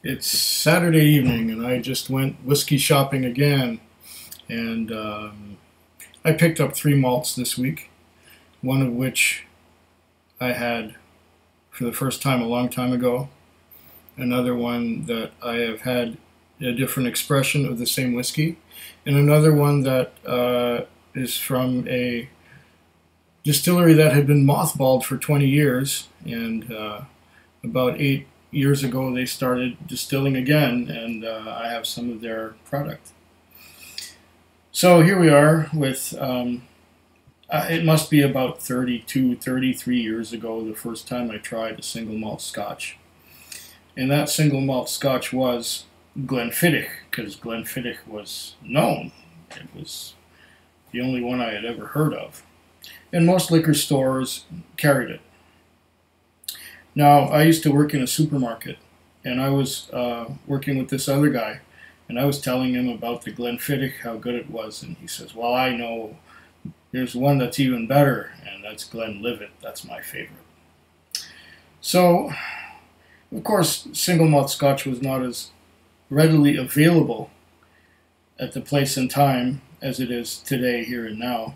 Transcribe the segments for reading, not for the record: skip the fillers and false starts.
It's Saturday evening, and I just went whiskey shopping again. And I picked up three malts this week, one of which I had for the first time a long time ago, another one that I have had a different expression of the same whiskey, and another one that is from a distillery that had been mothballed for 20 years, and about 8 years ago they started distilling again, and I have some of their product. So here we are with, it must be about 32, 33 years ago, the first time I tried a single malt scotch. And that single malt scotch was Glenfiddich, because Glenfiddich was known. It was the only one I had ever heard of. And most liquor stores carried it. Now, I used to work in a supermarket, and I was working with this other guy, and I was telling him about the Glenfiddich, how good it was, and he says, well, I know there's one that's even better, and that's Glenlivet. That's my favorite. So, of course, single malt scotch was not as readily available at the place and time as it is today, here and now.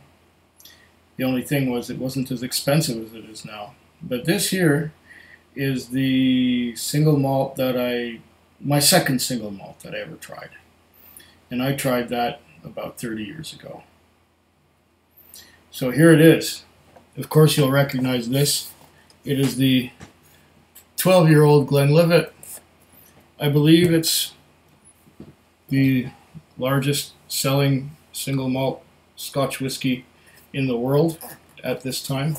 The only thing was it wasn't as expensive as it is now. But this here is the single malt that my second single malt that I ever tried. And I tried that about 30 years ago. So here it is. Of course you'll recognize this. It is the 12-year-old Glenlivet. I believe it's the largest selling single malt Scotch whiskey in the world at this time,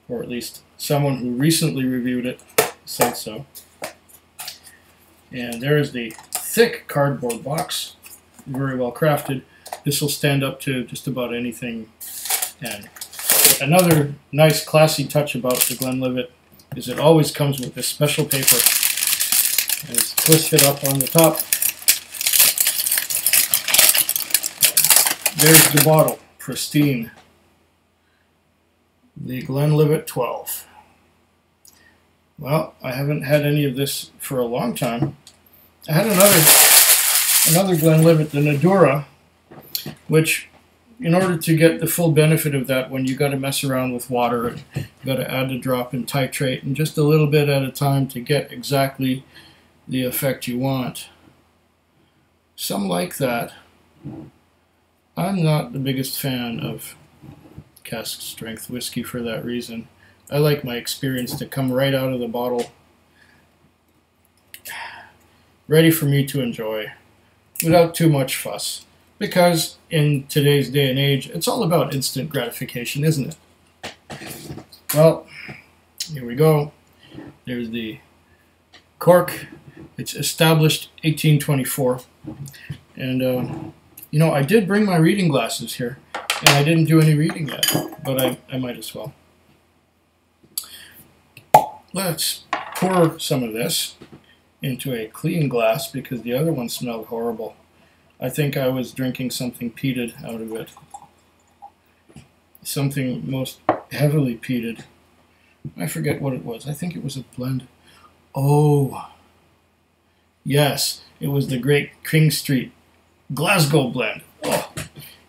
or at least someone who recently reviewed it said so. And there's the thick cardboard box, very well crafted. This will stand up to just about anything. And another nice classy touch about the Glenlivet is it always comes with this special paper, and it's twisted up on the top. There's the bottle, pristine. The Glenlivet 12. Well, I haven't had any of this for a long time. I had another Glenlivet, the Nadura, which, in order to get the full benefit of that one, you got to mess around with water, and you got to add a drop and titrate, and just a little bit at a time to get exactly the effect you want. Some like that. I'm not the biggest fan of cask strength whiskey for that reason. I like my experience to come right out of the bottle, ready for me to enjoy, without too much fuss. Because in today's day and age, it's all about instant gratification, isn't it? Well, here we go. There's the cork. It's established 1824. And, you know, I did bring my reading glasses here, and I didn't do any reading yet, but I might as well. Let's pour some of this into a clean glass because the other one smelled horrible. I think I was drinking something peated out of it. Something most heavily peated. I forget what it was. I think it was a blend. Oh, yes, it was the Great King Street Glasgow blend. Oh,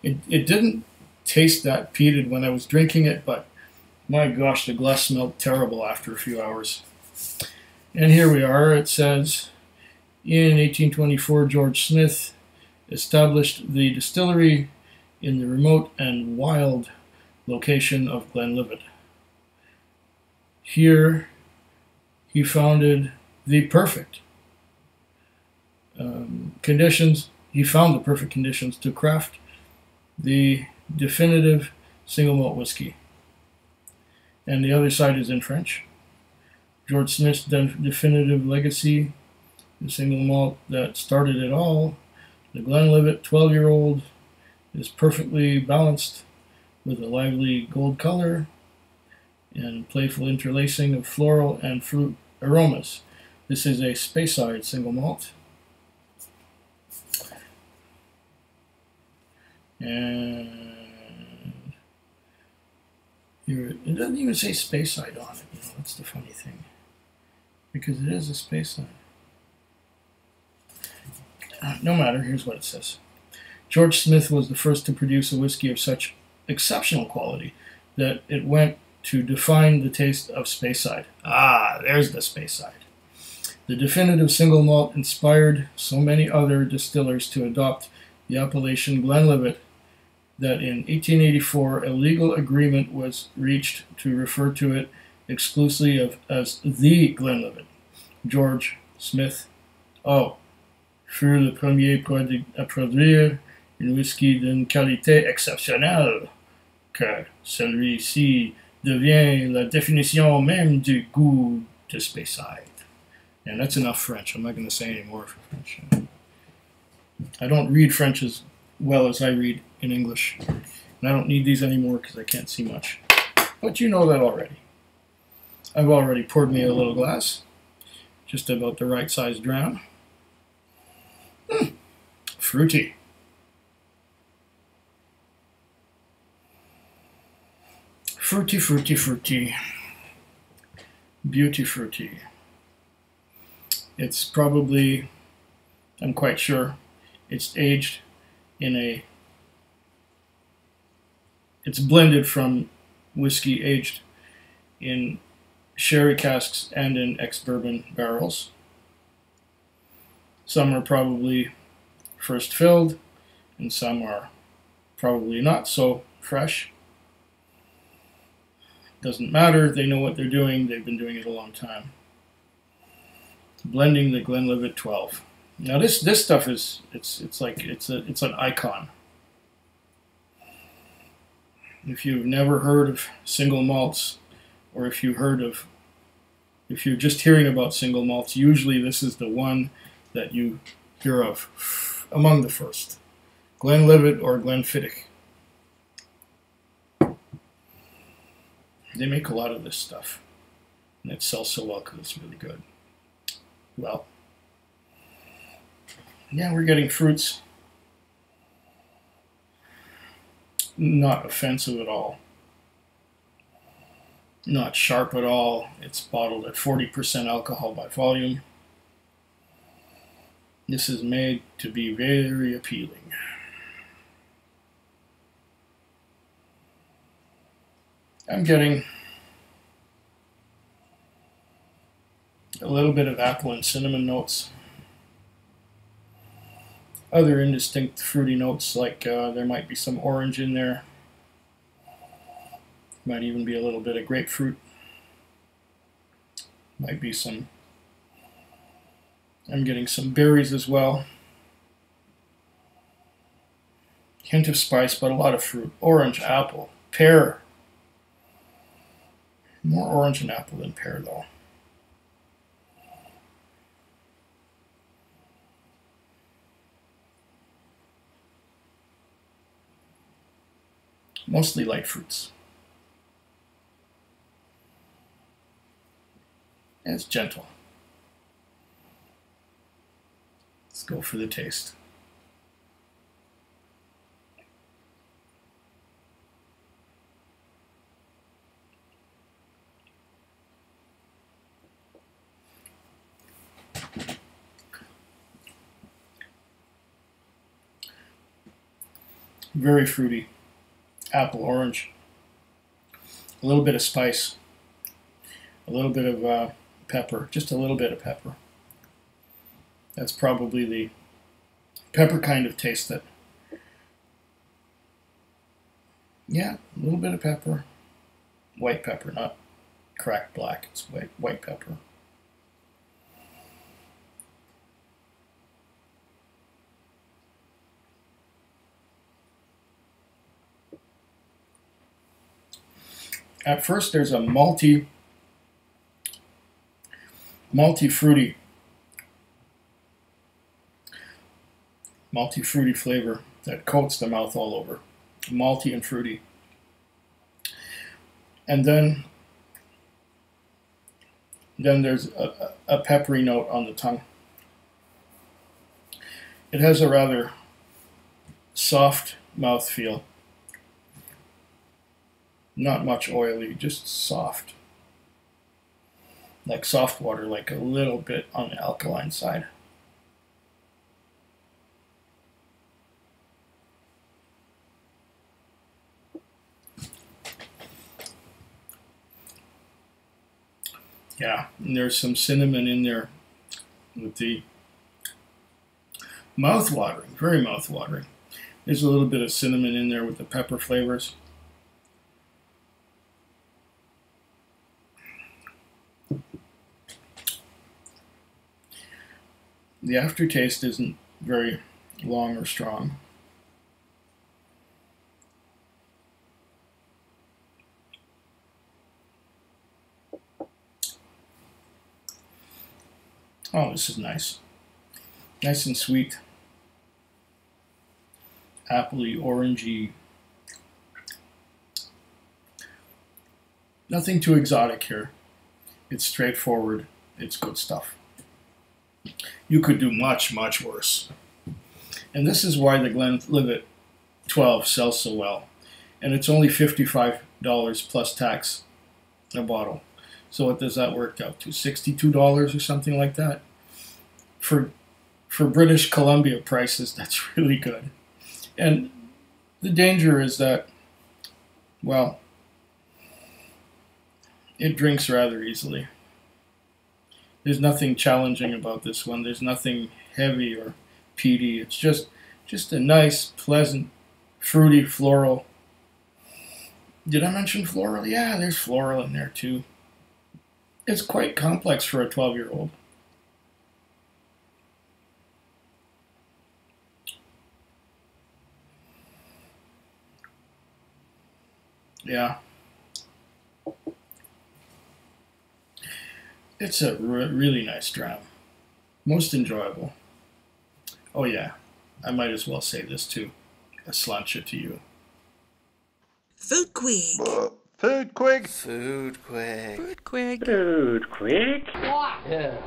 it didn't taste that peated when I was drinking it, but my gosh, the glass smelled terrible after a few hours. And here we are. It says, in 1824, George Smith established the distillery in the remote and wild location of Glenlivet. Here, he founded the perfect conditions. He found the perfect conditions to craft the definitive single malt whiskey. And the other side is in French. George Smith's definitive legacy, the single malt that started it all. The Glenlivet 12-year-old is perfectly balanced with a lively gold color and playful interlacing of floral and fruit aromas. This is a Speyside single malt. And here, it doesn't even say Speyside on it. You know, that's the funny thing, because it is a Speyside. No matter, here's what it says. George Smith was the first to produce a whiskey of such exceptional quality that it went to define the taste of Speyside. Ah, there's the Speyside. The definitive single malt inspired so many other distillers to adopt the appellation Glenlivet that in 1884 a legal agreement was reached to refer to it exclusively as the Glenlivet. George Smith, fut le premier à produire une whisky d'une qualité exceptionnelle, que celui-ci devient la définition même du goût de Speyside. And that's enough French. I'm not going to say any more French. I don't read French as well as I read in English. And I don't need these anymore because I can't see much. But you know that already. I've already poured me a little glass. Just about the right size dram. Fruity. Fruity, fruity, fruity. Beauty fruity. It's probably, I'm quite sure, it's aged in it's blended from whiskey aged in sherry casks and in ex-bourbon barrels. Some are probably first filled, and some are probably not so fresh. Doesn't matter, they know what they're doing, they've been doing it a long time. Blending the Glenlivet 12. Now this stuff is it's an icon. If you've never heard of single malts, or if you're just hearing about single malts, usually this is the one that you hear of among the first. Glenlivet or Glenfiddich. They make a lot of this stuff, and it sells so well because it's really good. Well, yeah, we're getting fruits. Not offensive at all. Not sharp at all. It's bottled at 40% alcohol by volume. This is made to be very appealing. I'm getting a little bit of apple and cinnamon notes. Other indistinct fruity notes, like there might be some orange in there. Might even be a little bit of grapefruit. Might be some. I'm getting some berries as well. Hint of spice, but a lot of fruit. Orange, apple, pear. More orange and apple than pear, though. Mostly light fruits. And it's gentle. Let's go for the taste. Very fruity. Apple, orange. A little bit of spice. A little bit of pepper. Just a little bit of pepper. That's probably the pepper kind of taste that. Yeah, a little bit of pepper. White pepper, not cracked black. It's white pepper. At first, there's a malty fruity flavor that coats the mouth all over. Malty and fruity. And then there's a peppery note on the tongue. It has a rather soft mouthfeel. Not much oily, just soft. Like soft water, like a little bit on the alkaline side. Yeah, and there's some cinnamon in there with the mouth-watering, very mouth-watering. There's a little bit of cinnamon in there with the pepper flavors. The aftertaste isn't very long or strong. Oh, this is nice. Nice and sweet. Appley, orangey. Nothing too exotic here. It's straightforward. It's good stuff. You could do much, much worse. And this is why the Glenlivet 12 sells so well. And it's only $55 plus tax a bottle. So what does that work out to? $62 or something like that? For British Columbia prices, that's really good. And the danger is that, well, it drinks rather easily. There's nothing challenging about this one. There's nothing heavy or peaty. It's just a nice, pleasant, fruity, floral. Did I mention floral? Yeah, there's floral in there too. It's quite complex for a 12-year-old. Yeah. It's a really nice dram. Most enjoyable. Oh yeah, I might as well say this too. A sláinte to you. Food Quig. Food Quig. Food Quig. Food Quig. Food Quig. Yeah.